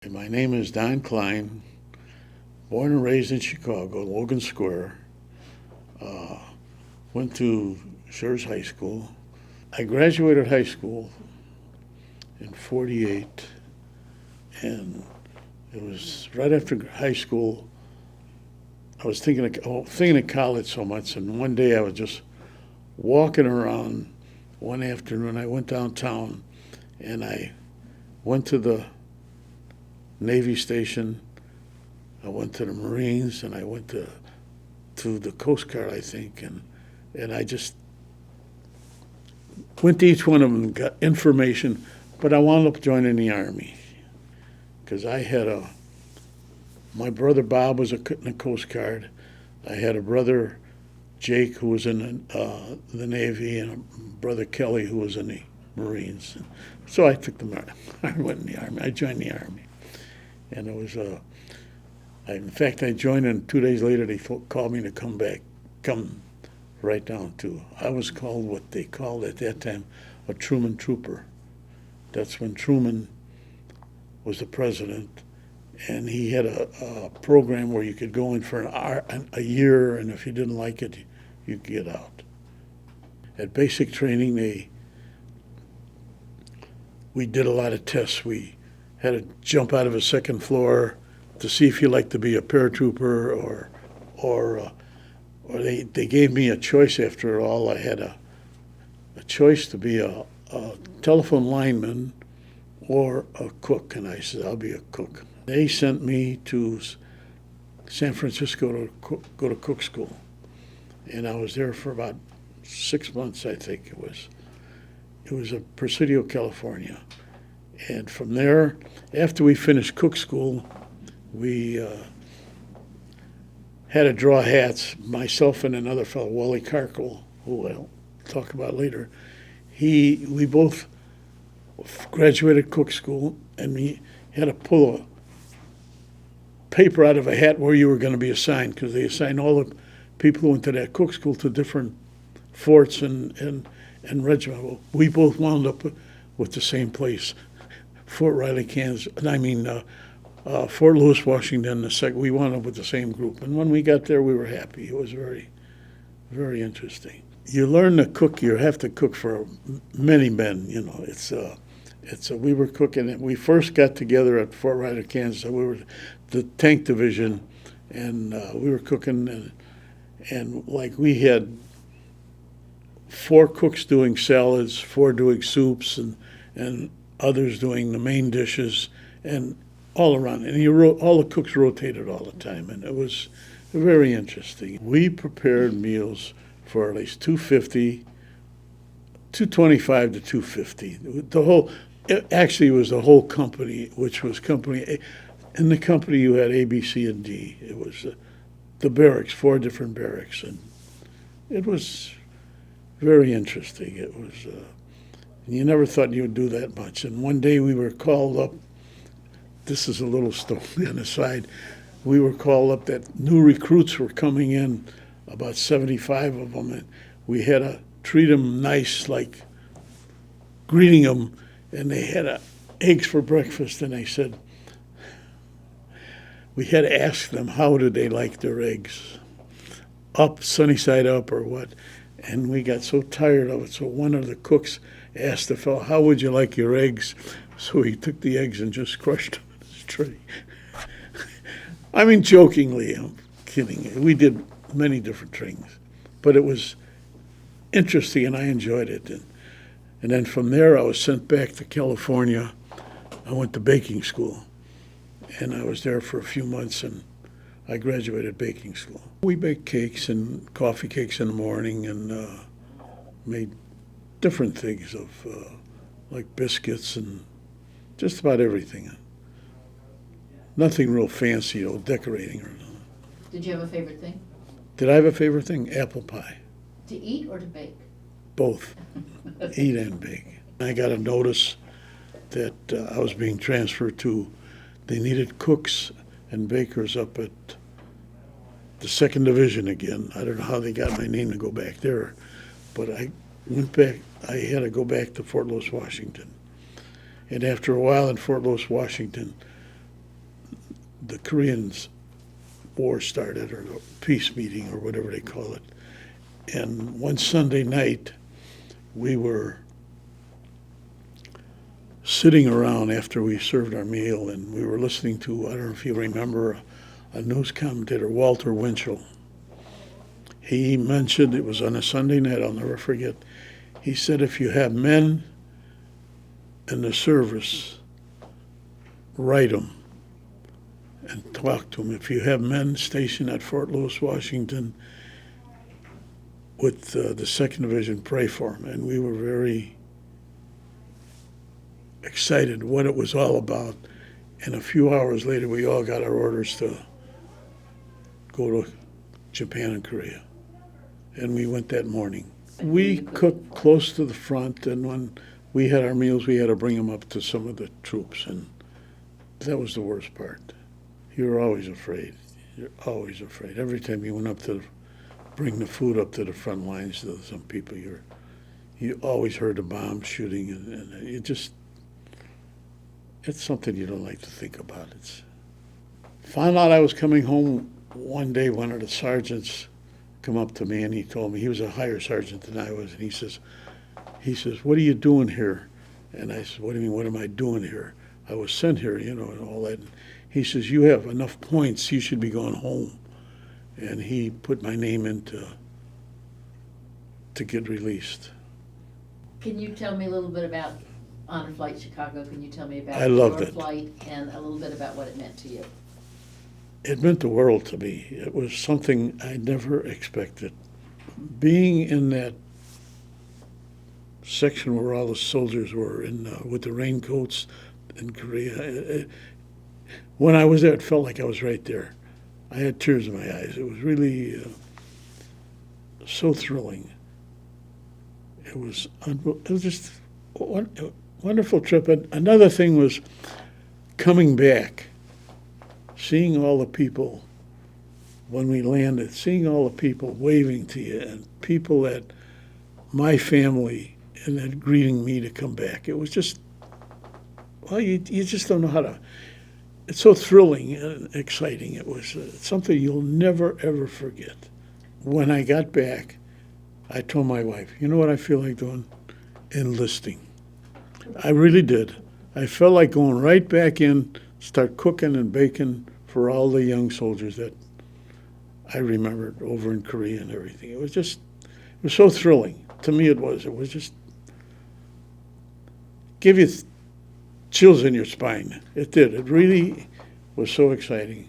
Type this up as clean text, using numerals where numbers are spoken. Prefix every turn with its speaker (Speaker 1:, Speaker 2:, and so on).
Speaker 1: My name is Don Klein, born and raised in Chicago, Logan Square. Uh, Went to Schurz High School. I graduated high school in '48, and it was right after high school. I was thinking of college so much, and one day I was just walking around one afternoon. I went downtown, and I went to the Navy station. I went to the Marines, and I went to the Coast Guard, I think, and I just went to each one of them and got information. But I wound up joining the Army because my brother Bob was in the Coast Guard. I had a brother Jake who was in the Navy, and a brother Kelly who was in the Marines. So I took I went in the Army. I joined the Army, and it was in fact, I joined, and 2 days later they called me to come right down to. I was called what they called at that time a Truman Trooper. That's when Truman was the president, and he had a program where you could go in for a year, and if you didn't like it, you'd get out. At basic training, we did a lot of tests. We had to jump out of a second floor to see if you liked to be a paratrooper or they gave me a choice after all. I had a choice to be a telephone lineman or a cook, and I said, I'll be a cook. They sent me to San Francisco to go to cook school, and I was there for about 6 months, I think it was. It was in Presidio, California. And from there, after we finished cook school, we had to draw hats, myself and another fellow, Wally Carkle, who I'll talk about later. We both graduated cook school, and we had to pull a paper out of a hat where you were going to be assigned, because they assigned all the people who went to that cook school to different forts and regiment. Well, we both wound up with the same place, Fort Riley, Kansas. Fort Lewis, Washington. We wound up with the same group, and when we got there, we were happy. It was very, very interesting. You learn to cook. You have to cook for many men. You know, we were cooking. We first got together at Fort Riley, Kansas. We were the tank division, and we were cooking, and like we had 4 cooks doing salads, 4 doing soups, and others doing the main dishes, and all around. And all the cooks rotated all the time, and it was very interesting. We prepared meals for at least 250, 225 to 250. It was the whole company, which was company A. In the company, you had A, B, C, and D. It was the barracks, 4 different barracks, and it was very interesting. It was, and you never thought you would do that much. And one day we were called up. This is a little story on the side. We were called up that new recruits were coming in, about 75 of them, and we had to treat them nice, like greeting them, and they had eggs for breakfast, and they said, we had to ask them how did they like their eggs, up, sunny side up, or what. And we got so tired of it, so one of the cooks asked the fellow, how would you like your eggs? So he took the eggs and just crushed them in his tray. I mean, jokingly, I'm kidding. We did many different things, but it was interesting, and I enjoyed it. And then from there, I was sent back to California. I went to baking school, and I was there for a few months, and I graduated baking school. We baked cakes and coffee cakes in the morning, and made different things of like biscuits and just about everything. Nothing real fancy, decorating or nothing.
Speaker 2: Did you have a favorite thing?
Speaker 1: Did I have a favorite thing? Apple pie.
Speaker 2: To eat or to bake?
Speaker 1: Both. Eat and bake. I got a notice that I was being transferred to. They needed cooks and bakers up at the 2nd Division again. I don't know how they got my name to go back there, but I went back. I had to go back to Fort Lewis, Washington. And after a while in Fort Lewis, Washington, the Koreans war started, or the peace meeting, or whatever they call it. And one Sunday night, we were sitting around after we served our meal, and we were listening to, I don't know if you remember, a news commentator, Walter Winchell. He mentioned, it was on a Sunday night, I'll never forget, he said, if you have men in the service, write them and talk to them. If you have men stationed at Fort Lewis, Washington, with the 2nd Division, pray for them. And we were very excited what it was all about. And a few hours later, we all got our orders to go to Japan and Korea. And we went that morning. We cooked close to the front, and when we had our meals, we had to bring them up to some of the troops, and that was the worst part. You were always afraid. You're always afraid. Every time you went up to bring the food up to the front lines to some people, you always heard the bombs shooting, and you just, it's something you don't like to think about. Found out I was coming home one day, one of the sergeants come up to me and he told me, he was a higher sergeant than I was, and he says, what are you doing here? And I said, what do you mean, what am I doing here? I was sent here, and all that. And he says, you have enough points, you should be going home. And he put my name in to get released.
Speaker 2: Can you tell me a little bit about Honor Flight Chicago? Can you tell me about
Speaker 1: I loved
Speaker 2: your
Speaker 1: it.
Speaker 2: flight and a little bit about what it meant to you?
Speaker 1: It meant the world to me. It was something I never expected. Being in that section where all the soldiers were with the raincoats in Korea, when I was there, it felt like I was right there. I had tears in my eyes. It was really so thrilling. It was just a wonderful trip. And another thing was coming back, seeing all the people when we landed, seeing all the people waving to you, and people that my family, and then greeting me to come back. It was just, well, you just don't know how to. It's so thrilling and exciting. It was something you'll never, ever forget. When I got back, I told my wife, you know what I feel like doing? Enlisting. I really did. I felt like going right back in, start cooking and baking for all the young soldiers that I remembered over in Korea and everything. It was so thrilling. To me, it was just, give you chills in your spine. It did. It really was so exciting.